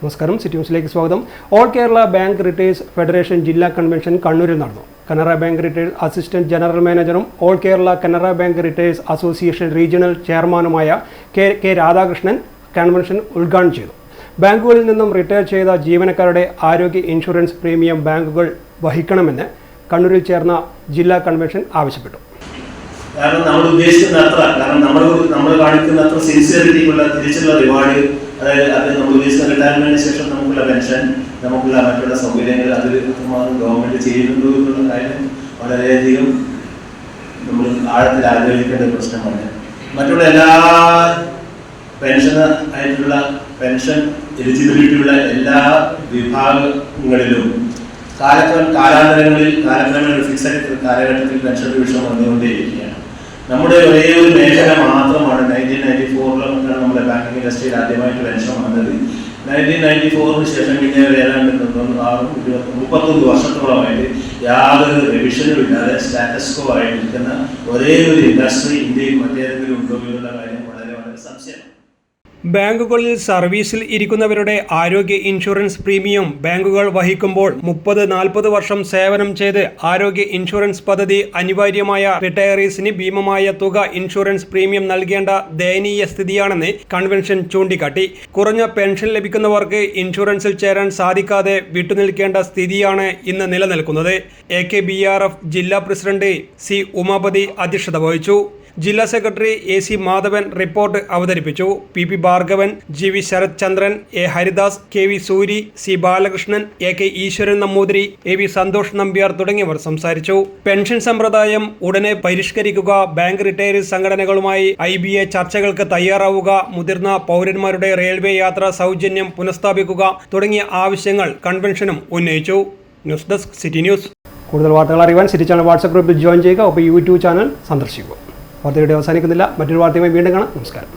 നമസ്കാരം, സിറ്റി ന്യൂസിലേക്ക് സ്വാഗതം. All Kerala bank retirees federation ജില്ലാ കൺവെൻഷൻ കണ്ണൂരിൽ നടന്നു. Canara bank retirees assistant general മാനേജറും all Kerala Canara bank retirees association regional ചെയർമാനുമായ കെ രാധാകൃഷ്ണൻ കൺവെൻഷൻ ഉദ്ഘാടനം ചെയ്തു. ബാങ്കുകളിൽ നിന്നും റിട്ടയർ ചെയ്ത ജീവനക്കാരുടെ ആരോഗ്യ ഇൻഷുറൻസ് പ്രീമിയം ബാങ്കുകൾ വഹിക്കണമെന്ന് കണ്ണൂരിൽ ചേർന്ന ജില്ലാ കൺവെൻഷൻ ആവശ്യപ്പെട്ടു. കാരണം നമ്മൾ ഉദ്ദേശിക്കുന്ന അത്ര, നമ്മൾ കാണിക്കുന്ന അത്ര സിൻസിയറിറ്റിക്കുള്ള തിരിച്ചുള്ള റിവാർഡ്, അതായത് അത് നമ്മൾ ഉദ്ദേശിക്കുന്ന റിട്ടയർമെന്റിന് ശേഷം നമുക്കുള്ള പെൻഷൻ, നമുക്കുള്ള മറ്റുള്ള സൗകര്യങ്ങൾ അതിൽ ഗവൺമെന്റ് ചെയ്യുന്നുണ്ടോ എന്നുള്ള കാര്യം വളരെയധികം നമ്മൾ ആഴത്തിൽ ആലോചിക്കേണ്ട പ്രശ്നമാണ്. മറ്റുള്ള എല്ലാ ആയിട്ടുള്ള പെൻഷൻ എലിജിബിലിറ്റിയുള്ള എല്ലാ വിഭാഗങ്ങളിലും കാലക്രമേണ ഫിക്സഡ് കാലഘട്ടത്തിൽ പെൻഷൻ വിഷയം വന്നുകൊണ്ടേയിരിക്കുകയാണ്. നമ്മുടെ ഒരേ ഒരു മേഖല മാത്രമാണ് 1994 നമ്മുടെ ബാങ്കിങ് ഇൻഡസ്ട്രിയിൽ ആദ്യമായിട്ട് പെൻഷൻ വന്നത്. 1994 ശേഷം പിന്നെ ഏതാണ്ട് 31 വർഷത്തോളമായിട്ട് യാതൊരു റിവിഷനും ഇല്ലാതെ സ്റ്റാറ്റസ് കോ ആയിട്ട് നിൽക്കുന്ന ഒരേ ഒരു ഇൻഡസ്ട്രി ഇന്ത്യയിൽ മറ്റേതെങ്കിലും ഉണ്ടോ എന്നുള്ള കാര്യം വളരെ വളരെ സംശയമാണ്. ബാങ്കുകളിൽ സർവീസിൽ ഇരിക്കുന്നവരുടെ ആരോഗ്യ ഇൻഷുറൻസ് പ്രീമിയം ബാങ്കുകൾ വഹിക്കുമ്പോൾ 30-40 വർഷം സേവനം ചെയ്ത് ആരോഗ്യ ഇൻഷുറൻസ് പദ്ധതി അനിവാര്യമായ റിട്ടയറീസിന് ഭീമമായ തുക ഇൻഷുറൻസ് പ്രീമിയം നൽകേണ്ട ദയനീയ സ്ഥിതിയാണെന്ന് കൺവെൻഷൻ ചൂണ്ടിക്കാട്ടി. കുറഞ്ഞ പെൻഷൻ ലഭിക്കുന്നവർക്ക് ഇൻഷുറൻസിൽ ചേരാൻ സാധിക്കാതെ വിട്ടുനിൽക്കേണ്ട സ്ഥിതിയാണ് ഇന്ന് നിലനിൽക്കുന്നത്. AKBRF ജില്ലാ പ്രസിഡന്റ് C ഉമാപതി അധ്യക്ഷത വഹിച്ചു. ജില്ലാ സെക്രട്ടറി AC മാധവൻ റിപ്പോർട്ട് അവതരിപ്പിച്ചു. PP Bhargavan, GV Sarath Chandran, A Haridas, KV Suri, C Balakrishnan, AK Eswaran Namboothiri, AV Santhosh Nambiar തുടങ്ങിയവർ സംസാരിച്ചു. പെൻഷൻ സമ്പ്രദായം ഉടനെ പരിഷ്കരിക്കുക, ബാങ്ക് റിട്ടയർസ് സംഘടനകളുമായി IBA ചർച്ചകൾക്ക് തയ്യാറാവുക, മുതിർന്ന പൗരന്മാരുടെ റെയിൽവേ യാത്ര സൗജന്യം പുനഃസ്ഥാപിക്കുക തുടങ്ങിയ ആവശ്യങ്ങൾ കൺവെൻഷനും ഉന്നയിച്ചു. News desk, city news. കൂടുതൽ വാർത്തകൾ അറിയാൻ സിറ്റി ചാനൽ വാട്സ്ആപ്പ് ഗ്രൂപ്പിൽ ജോയിൻ ചെയ്യുക. ഒപ്പം YouTube ചാനൽ സന്ദർശിക്കുക. വാർത്തയുടെ അവസാനിക്കുന്നില്ല. മറ്റൊരു വാർത്തയുമായി വീണ്ടും കാണാം. നമസ്കാരം.